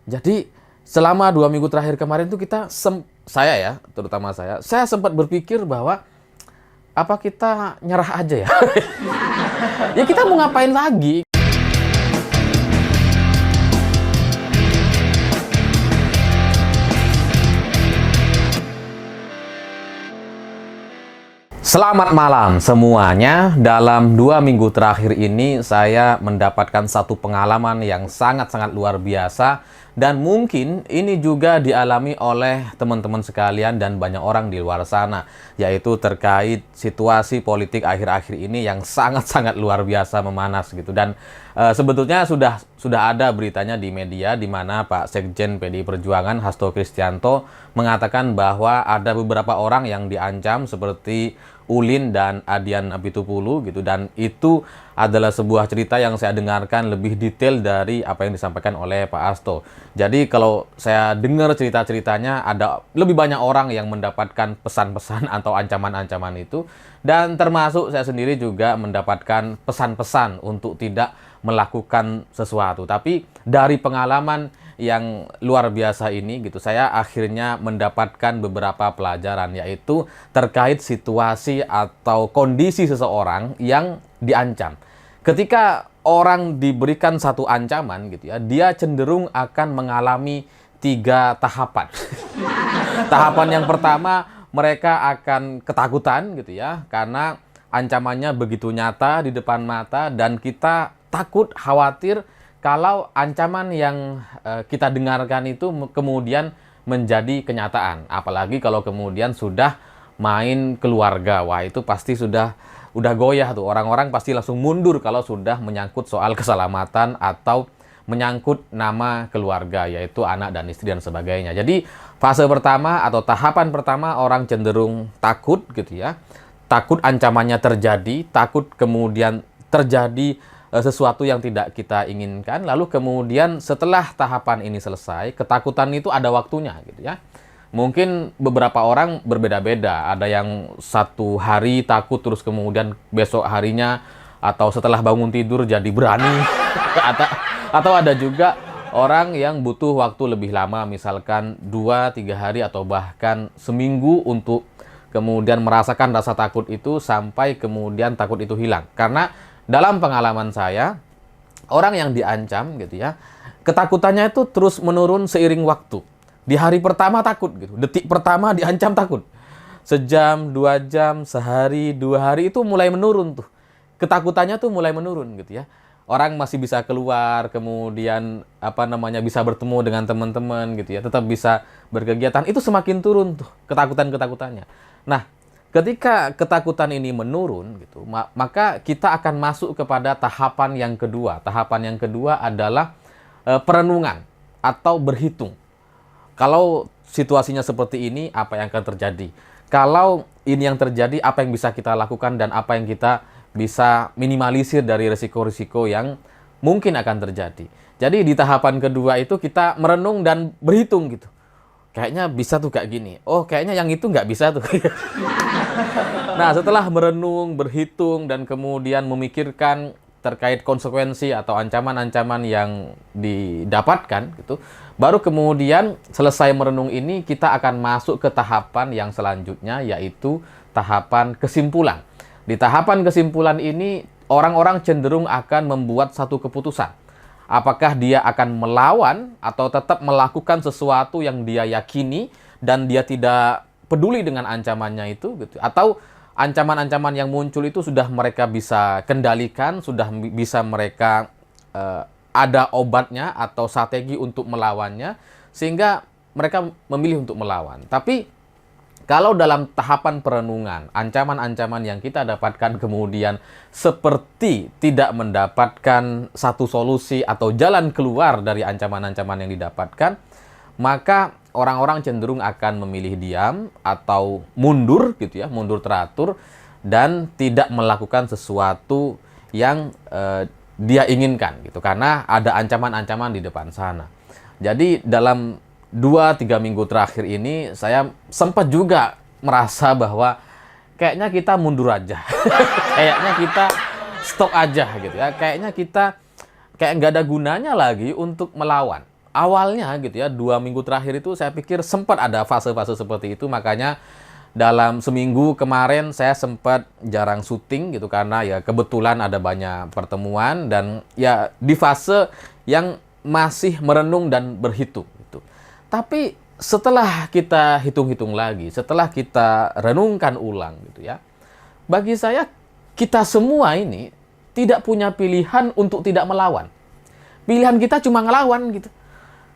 Jadi selama 2 minggu terakhir kemarin tuh saya ya, terutama saya sempat berpikir bahwa apa kita nyerah aja ya? Ya kita mau ngapain lagi? Selamat malam semuanya. Dalam 2 minggu terakhir ini saya mendapatkan satu pengalaman yang sangat-sangat luar biasa. Dan mungkin ini juga dialami oleh teman-teman sekalian dan banyak orang di luar sana. Yaitu terkait situasi politik akhir-akhir ini yang sangat-sangat luar biasa memanas gitu. Dan sebetulnya sudah ada beritanya di media di mana Pak Sekjen PDI Perjuangan Hasto Kristianto mengatakan bahwa ada beberapa orang yang diancam seperti Ulin dan Adian Apitupulu gitu, dan itu adalah sebuah cerita yang saya dengarkan lebih detail dari apa yang disampaikan oleh Pak Hasto. Jadi kalau saya dengar cerita-ceritanya ada lebih banyak orang yang mendapatkan pesan-pesan atau ancaman-ancaman itu, dan termasuk saya sendiri juga mendapatkan pesan-pesan untuk tidak melakukan sesuatu. Tapi dari pengalaman yang luar biasa ini gitu, saya akhirnya mendapatkan beberapa pelajaran, yaitu terkait situasi atau kondisi seseorang yang diancam. Ketika orang diberikan satu ancaman gitu ya, dia cenderung akan mengalami 3 tahapan. Tahapan yang pertama, mereka akan ketakutan gitu ya, karena ancamannya begitu nyata di depan mata, dan kita takut, khawatir kalau ancaman yang kita dengarkan itu kemudian menjadi kenyataan. Apalagi kalau kemudian sudah main keluarga. Wah, itu pasti udah goyah tuh. Orang-orang pasti langsung mundur kalau sudah menyangkut soal keselamatan atau menyangkut nama keluarga, yaitu anak dan istri dan sebagainya. Jadi fase pertama atau tahapan pertama, orang cenderung takut gitu ya. Takut ancamannya terjadi, takut kemudian terjadi sesuatu yang tidak kita inginkan. Lalu kemudian setelah tahapan ini selesai, ketakutan itu ada waktunya gitu ya. Mungkin beberapa orang berbeda-beda. Ada yang 1 hari takut, terus kemudian besok harinya atau setelah bangun tidur jadi berani. Atau ada juga orang yang butuh waktu lebih lama, misalkan 2-3 hari atau bahkan seminggu untuk kemudian merasakan rasa takut itu sampai kemudian takut itu hilang. Karena dalam pengalaman saya, orang yang diancam gitu ya, ketakutannya itu terus menurun seiring waktu. Di hari pertama takut gitu, detik pertama diancam takut. Sejam, 2 jam, sehari, 2 hari itu mulai menurun tuh. Ketakutannya tuh mulai menurun gitu ya. Orang masih bisa keluar, kemudian bisa bertemu dengan teman-teman gitu ya, tetap bisa berkegiatan. Itu semakin turun tuh ketakutan-ketakutannya. Nah, ketika ketakutan ini menurun gitu, maka kita akan masuk kepada tahapan yang kedua. Tahapan yang kedua adalah perenungan atau berhitung. Kalau situasinya seperti ini, apa yang akan terjadi? Kalau ini yang terjadi, apa yang bisa kita lakukan dan apa yang kita bisa minimalisir dari risiko-risiko yang mungkin akan terjadi. Jadi di tahapan kedua itu kita merenung dan berhitung gitu. Kayaknya bisa tuh kayak gini. Oh, kayaknya yang itu nggak bisa tuh. Nah, setelah merenung, berhitung, dan kemudian memikirkan terkait konsekuensi atau ancaman-ancaman yang didapatkan, gitu, baru kemudian selesai merenung ini, kita akan masuk ke tahapan yang selanjutnya, yaitu tahapan kesimpulan. Di tahapan kesimpulan ini, orang-orang cenderung akan membuat satu keputusan. Apakah dia akan melawan atau tetap melakukan sesuatu yang dia yakini dan dia tidak peduli dengan ancamannya itu gitu. Atau ancaman-ancaman yang muncul itu sudah mereka bisa kendalikan, sudah bisa mereka ada obatnya atau strategi untuk melawannya, sehingga mereka memilih untuk melawan. Tapi kalau dalam tahapan perenungan, ancaman-ancaman yang kita dapatkan kemudian seperti tidak mendapatkan satu solusi atau jalan keluar dari ancaman-ancaman yang didapatkan, maka orang-orang cenderung akan memilih diam atau mundur gitu ya, mundur teratur dan tidak melakukan sesuatu yang dia inginkan gitu, karena ada ancaman-ancaman di depan sana. Jadi dalam 2-3 minggu terakhir ini saya sempat juga merasa bahwa kayaknya kita mundur aja. Kayaknya kita stop aja gitu ya. Kayaknya kita kayak nggak ada gunanya lagi untuk melawan. awalnya gitu ya, 2 minggu terakhir itu saya pikir sempat ada fase-fase seperti itu, makanya dalam seminggu kemarin saya sempat jarang syuting gitu karena ya kebetulan ada banyak pertemuan dan ya di fase yang masih merenung dan berhitung gitu. Tapi setelah kita hitung-hitung lagi, setelah kita renungkan ulang gitu ya, bagi saya kita semua ini tidak punya pilihan untuk tidak melawan. Pilihan kita cuma ngelawan gitu.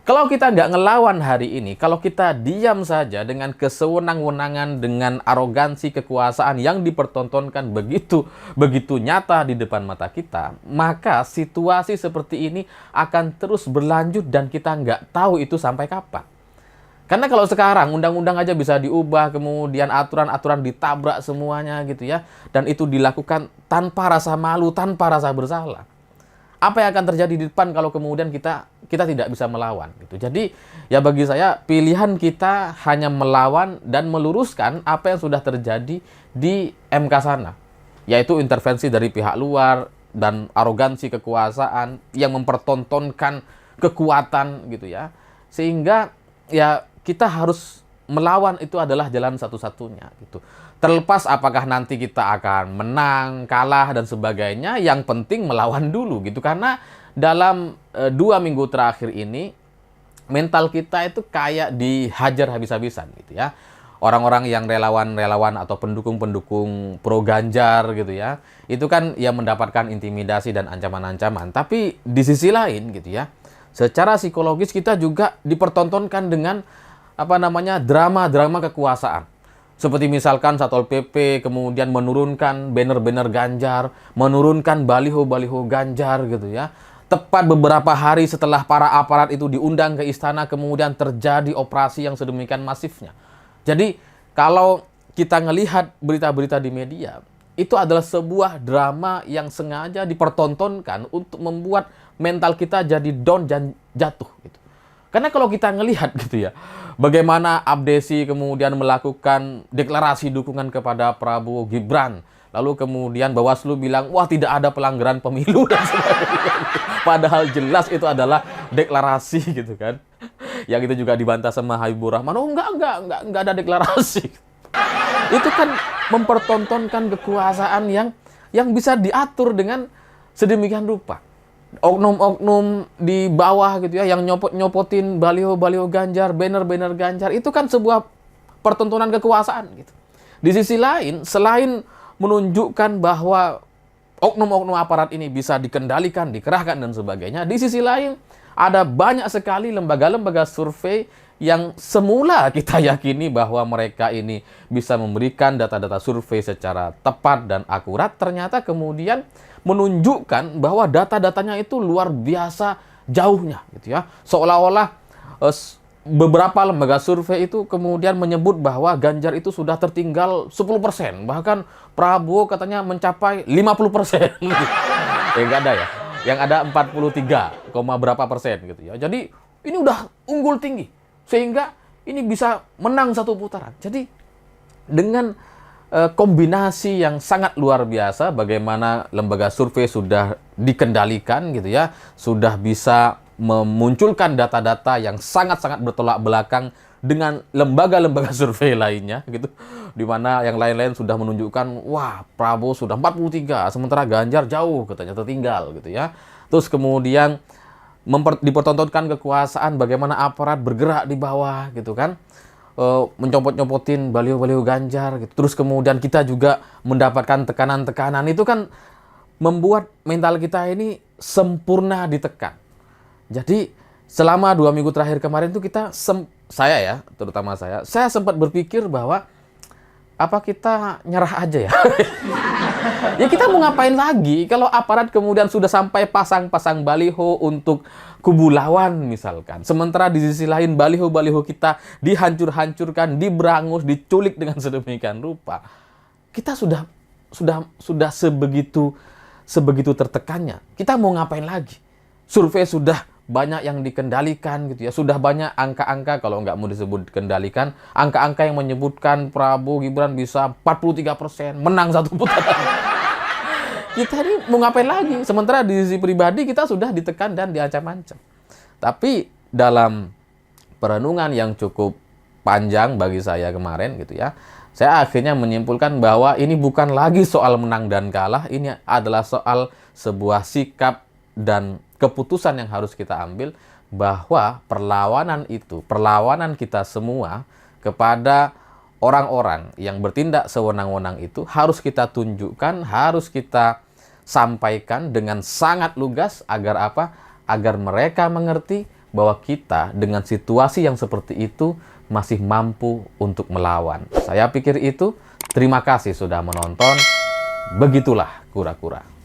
Kalau kita nggak ngelawan hari ini, kalau kita diam saja dengan kesewenang-wenangan, dengan arogansi kekuasaan yang dipertontonkan begitu nyata di depan mata kita, maka situasi seperti ini akan terus berlanjut dan kita nggak tahu itu sampai kapan. Karena kalau sekarang undang-undang aja bisa diubah, kemudian aturan-aturan ditabrak semuanya gitu ya, dan itu dilakukan tanpa rasa malu, tanpa rasa bersalah. Apa yang akan terjadi di depan kalau kemudian kita tidak bisa melawan gitu. Jadi ya bagi saya pilihan kita hanya melawan dan meluruskan apa yang sudah terjadi di MK sana, yaitu intervensi dari pihak luar dan arogansi kekuasaan yang mempertontonkan kekuatan gitu ya. Sehingga ya kita harus melawan, itu adalah jalan satu-satunya gitu. Terlepas apakah nanti kita akan menang, kalah, dan sebagainya, yang penting melawan dulu gitu. Karena dalam 2 minggu terakhir ini, mental kita itu kayak dihajar habis-habisan gitu ya. Orang-orang yang relawan-relawan atau pendukung-pendukung pro Ganjar gitu ya, itu kan ya mendapatkan intimidasi dan ancaman-ancaman. Tapi di sisi lain gitu ya, secara psikologis kita juga dipertontonkan dengan drama-drama kekuasaan. Seperti misalkan Satpol PP kemudian menurunkan banner-banner Ganjar, menurunkan baliho-baliho Ganjar gitu ya. Tepat beberapa hari setelah para aparat itu diundang ke istana, kemudian terjadi operasi yang sedemikian masifnya. Jadi kalau kita ngelihat berita-berita di media, itu adalah sebuah drama yang sengaja dipertontonkan untuk membuat mental kita jadi down dan jatuh gitu. Karena kalau kita ngelihat gitu ya, bagaimana Abdesi kemudian melakukan deklarasi dukungan kepada Prabowo Gibran, lalu kemudian Bawaslu bilang, wah tidak ada pelanggaran pemilu dan sebagainya. Padahal jelas itu adalah deklarasi gitu kan. Yang itu juga dibantah sama Habibur Rahman, oh enggak ada deklarasi. Itu kan mempertontonkan kekuasaan yang bisa diatur dengan sedemikian rupa. Oknum-oknum di bawah gitu ya, yang nyopotin baliho-baliho Ganjar, banner-banner Ganjar, itu kan sebuah pertontonan kekuasaan gitu. Di sisi lain, selain menunjukkan bahwa oknum-oknum aparat ini bisa dikendalikan, dikerahkan dan sebagainya, di sisi lain ada banyak sekali lembaga-lembaga survei yang semula kita yakini bahwa mereka ini bisa memberikan data-data survei secara tepat dan akurat, ternyata kemudian menunjukkan bahwa data-datanya itu luar biasa jauhnya gitu ya. Seolah-olah beberapa lembaga survei itu kemudian menyebut bahwa Ganjar itu sudah tertinggal 10%, bahkan Prabowo katanya mencapai 50%. Ya nggak ada ya. Yang ada 43, berapa persen gitu ya. Jadi ini udah unggul tinggi sehingga ini bisa menang satu putaran. Jadi dengan kombinasi yang sangat luar biasa, bagaimana lembaga survei sudah dikendalikan gitu ya, sudah bisa memunculkan data-data yang sangat-sangat bertolak belakang dengan lembaga-lembaga survei lainnya gitu, di mana yang lain-lain sudah menunjukkan wah Prabowo sudah 43 sementara Ganjar jauh katanya tertinggal gitu ya. Terus kemudian dipertontonkan kekuasaan, bagaimana aparat bergerak di bawah gitu kan, mencopot-nyopotin baliho-baliho Ganjar gitu. Terus kemudian kita juga mendapatkan tekanan-tekanan, itu kan membuat mental kita ini sempurna ditekan. Jadi selama 2 minggu terakhir kemarin itu terutama saya sempat berpikir bahwa apa kita nyerah aja ya? Ya kita mau ngapain lagi kalau aparat kemudian sudah sampai pasang-pasang baliho untuk kubu lawan misalkan. Sementara di sisi lain baliho-baliho kita dihancur-hancurkan, diberangus, diculik dengan sedemikian rupa. Kita sudah sebegitu tertekannya. Kita mau ngapain lagi? Survei sudah banyak yang dikendalikan gitu ya. Sudah banyak angka-angka, kalau nggak mau disebut kendalikan, angka-angka yang menyebutkan Prabowo Gibran bisa 43%, menang satu putaran. Kita ini mau ngapain lagi? Sementara di sisi pribadi kita sudah ditekan dan diancam-ancam. Tapi dalam perenungan yang cukup panjang bagi saya kemarin gitu ya, saya akhirnya menyimpulkan bahwa ini bukan lagi soal menang dan kalah, ini adalah soal sebuah sikap dan keputusan yang harus kita ambil, bahwa perlawanan itu, perlawanan kita semua kepada orang-orang yang bertindak sewenang-wenang itu harus kita tunjukkan, harus kita sampaikan dengan sangat lugas. Agar apa? Agar mereka mengerti bahwa kita dengan situasi yang seperti itu masih mampu untuk melawan. Saya pikir itu. Terima kasih sudah menonton. Begitulah kura-kura.